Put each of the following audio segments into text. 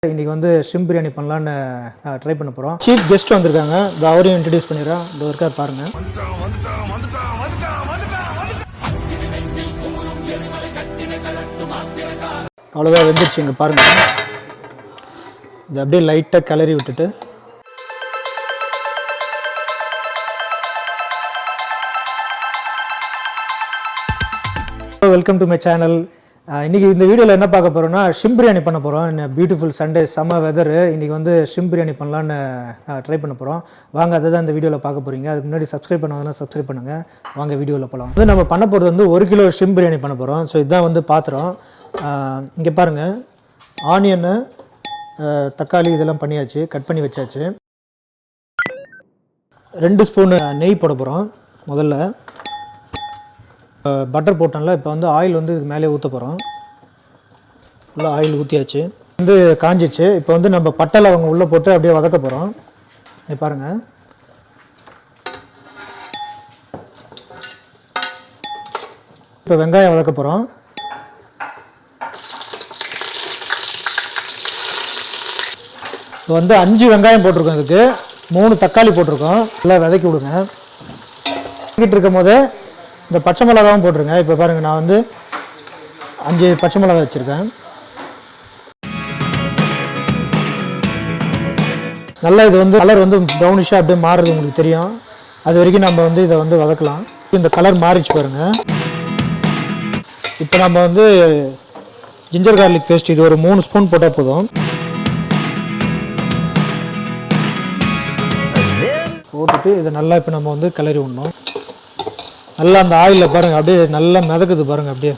இன்னைக்கு வந்து ஷ்ரிம்ப் பிரியாணி பண்ணலான்னு ட்ரை பண்ண போகிறோம். சீஃப் கெஸ்ட் வந்திருக்காங்க, இந்த அவரையும் இன்ட்ரடியூஸ் பண்ணிடுறோம். இந்த ஒருக்கார் பாருங்க. அவ்வளோதான் வெந்துருச்சு. இங்கே பாருங்க, இது அப்படியே லைட்டாக கிளறி விட்டுட்டு வெல்கம் டு மை சேனல். இன்றைக்கி இந்த வீடியோவில் என்ன பார்க்க போகிறோம்னா ஷ்ரிம்ப் பிரியாணி பண்ண போகிறோம். இன்னும் பியூட்டிஃபுல் சண்டே, செம்ம வெதரு. இன்றைக்கி வந்து ஷ்ரிம்ப் பிரியாணி பண்ணலான்னு ட்ரை பண்ண போகிறோம். வாங்க, அதை தான் இந்த வீடியோவில் பார்க்க போகிறீங்க. அதுக்கு முன்னாடி சப்ஸ்கிரைப் பண்ணாங்கன்னா சப்ஸ்கிரைப் பண்ணுங்கள். வாங்க வீடியோவில் போகலாம். வந்து நம்ம பண்ண போகிறது வந்து 1 கிலோ ஷ்ரிம்ப் பிரியாணி பண்ண போகிறோம். ஸோ இதுதான் வந்து பாத்திரம். இங்கே பாருங்கள், ஆனியனு, தக்காளி இதெல்லாம் பண்ணியாச்சு, கட் பண்ணி வச்சாச்சு. 2 ஸ்பூனு நெய் போட போகிறோம். முதல்ல பட்டர் போட்டோம்ல, இப்போ வந்து ஆயில் வந்து இதுக்கு மேலே ஊற்ற போகிறோம். ஃபுல்லாக ஆயில் ஊற்றியாச்சு, வந்து காஞ்சிச்சு. இப்போ வந்து நம்ம பட்டை லவங்கம் உள்ளே போட்டு அப்படியே வதக்க போகிறோம். இங்கே பாருங்கள், இப்போ வெங்காயம் வதக்க போகிறோம். இப்போ வந்து 5 வெங்காயம் போட்டிருக்கோம், இதுக்கு 3 தக்காளி போட்டிருக்கோம். நல்லா வதக்கி விடுங்க. வதக்கிட்டு இருக்கும் போது இந்த பச்சை மிளகாவும் போட்டுருங்க. இப்போ பாருங்கள், நான் வந்து 5 பச்சை மிளகா வச்சுருக்கேன். நல்லா இது வந்து கலர் வந்து ப்ரௌனிஷாக அப்படியே மாறுறது உங்களுக்கு தெரியும். அது வரைக்கும் நம்ம வந்து இதை வந்து வதக்கலாம். இந்த கலர் மாறிச்சு பாருங்கள். இப்போ நம்ம வந்து ஜிஞ்சர் கார்லிக் பேஸ்ட் இது ஒரு 3 ஸ்பூன் போட்டால் போதும். போட்டுட்டு இதை நல்லா இப்போ நம்ம வந்து கிளறி விடணும். நல்லா அந்த ஆயிலில் பாருங்கள், அப்படியே நல்லா மிதக்குது பாருங்கள். அப்படியே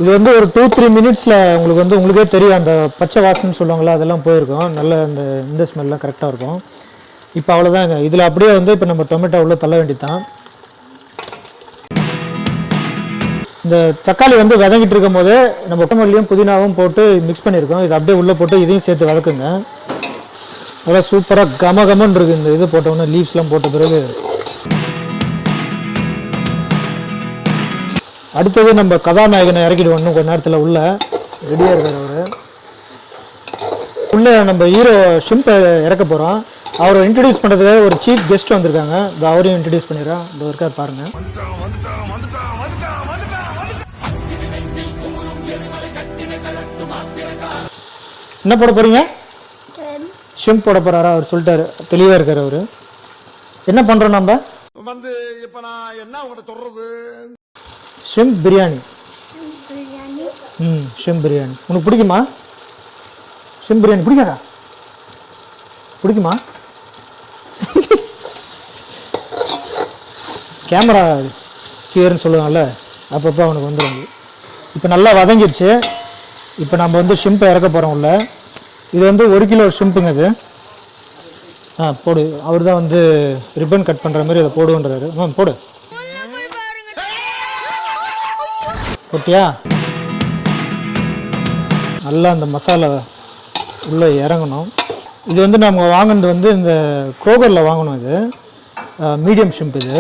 இது வந்து ஒரு 2-3 மினிட்ஸில் உங்களுக்கு வந்து உங்களுக்கே தெரியும், அந்த பச்சை வாசனைன்னு சொல்லுவாங்களா, அதெல்லாம் போயிருக்கும். நல்ல இந்த ஸ்மெல்லாம் கரெக்டாக இருக்கும். இப்போ அவ்வளோதாங்க. இதில் அப்படியே வந்து இப்போ நம்ம டொமேட்டோ உள்ளே தள்ள வேண்டியதான். இந்த தக்காளி வந்து வதங்கிட்டு இருக்கும் போது நம்ம கொத்தமல்லியும் புதினாவும் போட்டு மிக்ஸ் பண்ணியிருக்கோம். இது அப்படியே உள்ளே போட்டு இதையும் சேர்த்து வதக்குங்க. அதெல்லாம் சூப்பராக கமன்னு இருக்குது. இந்த இது போட்டோன்னே லீவ்ஸ்லாம் போட்ட பிறகு அடுத்தது நம்ம கதாநாயகனை இறக்கிடுவோம். இன்னும் கொஞ்சம் நேரத்தில் உள்ள ரெடியாக இருக்கார் அவர். உள்ளே நம்ம ஹீரோ ஷ்ரிம்ப் இறக்க போகிறோம். அவரை இன்ட்ரடியூஸ் பண்ணுறதுக்கு ஒரு சீஃப் கெஸ்ட் வந்திருக்காங்க. இந்த அவரையும் இன்ட்ரடியூஸ் பண்ணிடுறோம். இந்த ஒருக்கார் பாருங்கள். என்ன போட போகிறீங்க? ஷ்ரிம்ப் போட போகிறாரா? அவர் சொல்லிட்டாரு, தெளிவாக இருக்கார் அவர். என்ன பண்ணுறோம் நம்ம வந்து இப்போ நான் என்ன உங்கள்கிட்ட சொல்கிறது? ஷ்ரிம்ப் பிரியாணி. ஷ்ரிம்ப் பிரியாணி உனக்கு பிடிக்குமா? ஷ்ரிம்ப் பிரியாணி பிடிக்காதா? பிடிக்குமா? கேமரா ஃபியர்னு சொல்லுவாங்கல்ல, அப்பப்போ அவனுக்கு வந்துடுங்க. இப்போ நல்லா வதங்கிடுச்சு. இப்போ நம்ம வந்து ஷ்ரிம்பை இறக்க போகிறோம் உள்ள. இது வந்து 1 கிலோ ஷ்ரிம்புங்க இது. போடு. அவர் தான் வந்து ரிப்பன் கட் பண்ணுற மாதிரி அதை போடுன்றாரு. போடு. போட்டியா? நல்லா அந்த மசாலா உள்ளே இறங்கணும். இது வந்து நம்ம வாங்கினது வந்து இந்த க்ரோகரில் வாங்கணும். இது மீடியம் ஷ்ரிம்ப். இது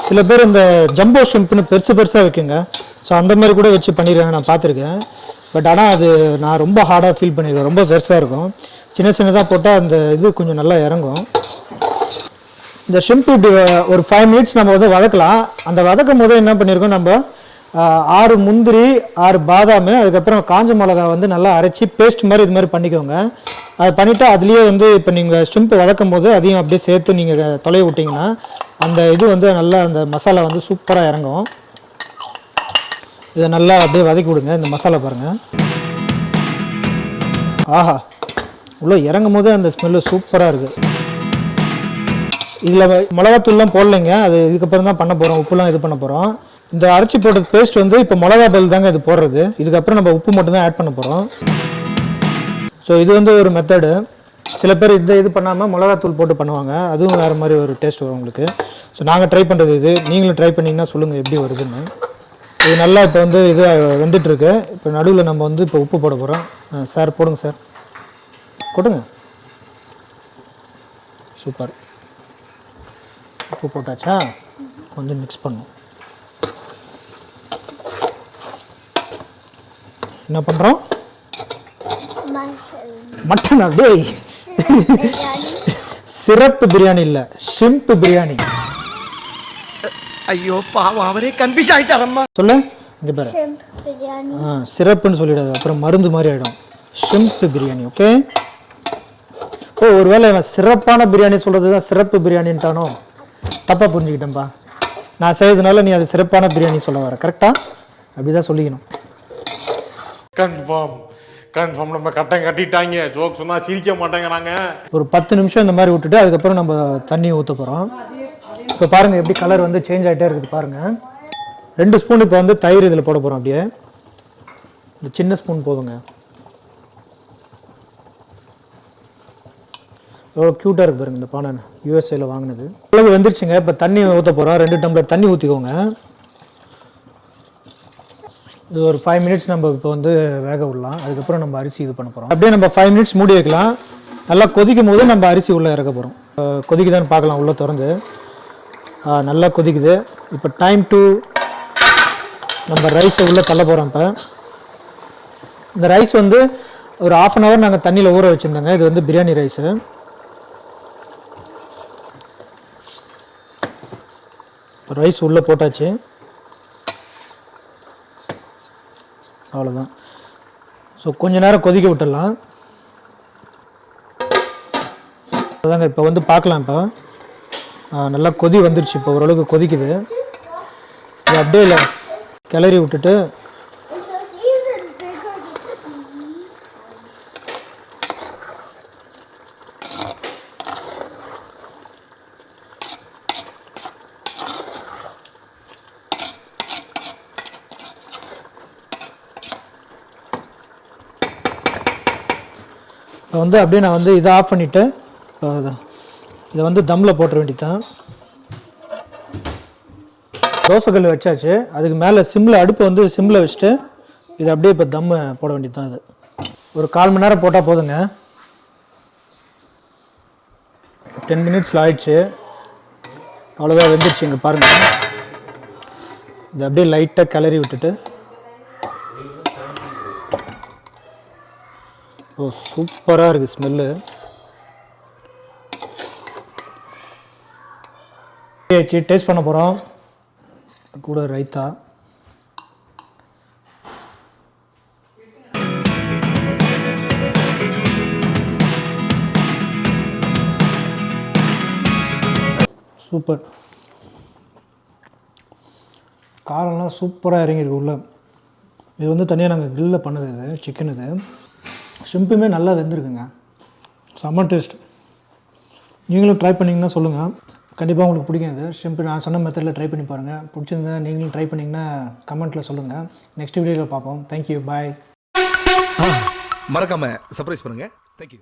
சில பேர் இந்த ஜம்போ ஷ்ரிம்ப்னு பெருசாக வைக்குங்க. ஸோ அந்த மாதிரி கூட வச்சு பண்ணிடுறாங்க, நான் பார்த்துருக்கேன். பட் ஆனால் அது நான் ரொம்ப ஹார்டாக ஃபீல் பண்ணிடுவேன். ரொம்ப பெருசாக இருக்கும். சின்னதாக போட்டால் அந்த இது கொஞ்சம் நல்லா இறங்கும். இந்த ஷ்ரிம்ப் இப்படி ஒரு 5 மினிட்ஸ் நம்ம வந்து வதக்கலாம். அந்த வதக்கும் போது என்ன பண்ணியிருக்கோம், நம்ம 6 முந்திரி, 6 பாதாம், அதுக்கப்புறம் காஞ்ச மிளகா வந்து நல்லா அரைச்சி பேஸ்ட் மாதிரி இது மாதிரி பண்ணிக்கோங்க. அது பண்ணிவிட்டு அதுலேயே வந்து இப்போ நீங்கள் ஷ்ரிம்ப் வதக்கும் போது அதையும் அப்படியே சேர்த்து நீங்கள் தொலைய விட்டிங்கன்னா அந்த இது வந்து நல்லா அந்த மசாலா வந்து சூப்பராக இறங்கும். இதை நல்லா அப்படியே வதக்கி விடுங்க. இந்த மசாலா பாருங்கள், ஆஹா, உள்ளே இறங்கும் போது அந்த ஸ்மெல்லு சூப்பராக இருக்குது. இதில் மிளகாத்தூள்லாம் போடலைங்க, அது இதுக்கப்புறம் தான் பண்ண போகிறோம். உப்புலாம் இது பண்ண போகிறோம். இந்த அரைச்சி போட்ட பேஸ்ட் வந்து இப்போ மிளகா பல் தாங்க இது போடுறது. இதுக்கப்புறம் நம்ம உப்பு மட்டும் தான் ஆட் பண்ண போகிறோம். ஸோ இது வந்து ஒரு மெத்தடு. சில பேர் இது பண்ணாமல் மிளகாத்தூள் போட்டு பண்ணுவாங்க. அதுவும் வேறு மாதிரி ஒரு டேஸ்ட் வரும் உங்களுக்கு. ஸோ நாங்கள் ட்ரை பண்ணுறது இது. நீங்களும் ட்ரை பண்ணிங்கன்னா சொல்லுங்கள் எப்படி வருதுன்னு. இது நல்லா இப்போ வந்து இது வெந்துட்டுருக்கு. இப்போ நடுவில் நம்ம வந்து இப்போ உப்பு போட போகிறோம். சார் போடுங்க சார், கொடுங்க. சூப்பர். உப்பு போட்டாச்சா? கொஞ்சம் மிக்ஸ் பண்ணும். என்ன பண்ணுறோம்? மட்டனா டேய்? சிறப்பு பிரியாணி இல்லை, ஷிம்ப் பிரியாணி. ஐயோ பாவம், அவரே கன்ஃபியூஸ் ஆயிட்டாரம்மா. சொல்லு இங்கே பாரு. சிறப்புன்னு சொல்லிடாது, அப்புறம் மருந்து மாதிரி ஆகிடும். ஷிம்ப் பிரியாணி. ஓகே. ஓ, ஒருவேளை இவன் சிறப்பான பிரியாணி சொல்கிறது தான் சிறப்பு பிரியாணின்ட்டானோ? தப்பாக புரிஞ்சுக்கிட்டேன்ப்பா. நான் செய்யறதுனால நீ அது சிறப்பான பிரியாணி சொல்ல வர. கரெக்டா? அப்படி தான் சொல்லிக்கணும். கன்ஃபார்ம் நம்ம கட்டம் கட்டிட்டாங்க. ஜோக் சொன்னால் சிரிக்க மாட்டேங்கிறாங்க. ஒரு 10 நிமிஷம் இந்த மாதிரி விட்டுட்டு அதுக்கப்புறம் நம்ம தண்ணி ஊற்ற போகிறோம். இப்போ பாருங்கள் எப்படி கலர் வந்து சேஞ்ச் ஆகிட்டே இருக்குது பாருங்கள். 2 ஸ்பூன் இப்போ வந்து தயிர் இதில் போட போகிறோம். அப்படியே இந்த சின்ன ஸ்பூன் போதுங்க. எவ்வளோ க்யூட்டாக இருக்குது பாருங்கள் இந்த பானை, யூஎஸ்ஏல வாங்கினது. அளவு வந்துருச்சுங்க. இப்போ தண்ணி ஊற்ற போகிறோம். 2 டம்ளர் தண்ணி ஊற்றிக்கோங்க. இது ஒரு 5 மினிட்ஸ் நம்ம இப்போ வந்து வேக விடலாம். அதுக்கப்புறம் நம்ம அரிசி இது பண்ண போகிறோம். அப்படியே நம்ம 5 மினிட்ஸ் மூடி வைக்கலாம். நல்லா கொதிக்கும் போது நம்ம அரிசி உள்ளே இறக்க போகிறோம். கொதிக்குதான்னு பார்க்கலாம் உள்ளே திறந்து. நல்லா கொதிக்குது. இப்போ டைம் டு நம்ம ரைஸை உள்ளே தள்ள போகிறோம். இப்போ இந்த ரைஸ் வந்து ஒரு 1/2 hour நாங்கள் தண்ணியில் ஊற வச்சுருந்தோங்க. இது வந்து பிரியாணி ரைஸு. ரைஸ் உள்ளே போட்டாச்சு. அவ்வளோதான். ஸோ கொஞ்ச நேரம் கொதிக்க விட்டுடலாம். அதாங்க இப்போ வந்து பார்க்கலாம். இப்போ நல்லா கொதி வந்துடுச்சு. இப்போ ஓரளவுக்கு கொதிக்குது. இது அப்படியே இல்லை கிளறி விட்டுட்டு இப்போ வந்து அப்படியே நான் வந்து இதை ஆஃப் பண்ணிவிட்டு இப்போ இதை வந்து தம்மில் போட்டுற வேண்டியதான். தோசைக்கல் வச்சாச்சு. அதுக்கு மேலே சிம்மில் அடுப்பை வந்து சிம்மில் வச்சுட்டு இதை அப்படியே இப்போ தம்மு போட வேண்டியது தான். அது ஒரு 1/4 மணி நேரம் போட்டால் போதுங்க. 10 மினிட்ஸில் ஆயிடுச்சு. அவ்வளோதான் வெந்துடுச்சு. இங்கே பாருங்கள். இதை அப்படியே லைட்டாக கிளறி விட்டுட்டு ஓ சூப்பராக இருக்குது ஸ்மெல்லு. டேஸ்ட் பண்ண போகிறோம். கூட ரைத்தா. சூப்பர். காரம்லாம் சூப்பராக இறங்கியிருக்கு உள்ள. இது வந்து தனியாக நாங்கள் கிரில்லில் பண்ணது. இது சிக்கன். இது ஷிம்புமே நல்லா வெந்திருக்குங்க. செம்ம டேஸ்ட். நீங்களும் ட்ரை பண்ணிங்கன்னா சொல்லுங்கள். கண்டிப்பாக உங்களுக்கு பிடிக்கும். இது ஷிம்பு நான் சொன்ன மெத்தடில் ட்ரை பண்ணி பாருங்கள். பிடிச்சிருந்தா நீங்களும் ட்ரை பண்ணிங்கன்னா கமெண்ட்டில் சொல்லுங்கள். நெக்ஸ்ட் வீடியோவில் பார்ப்போம். தேங்க்யூ. பாய். மறக்காமல் சர்ப்ரைஸ் பண்ணுங்கள்.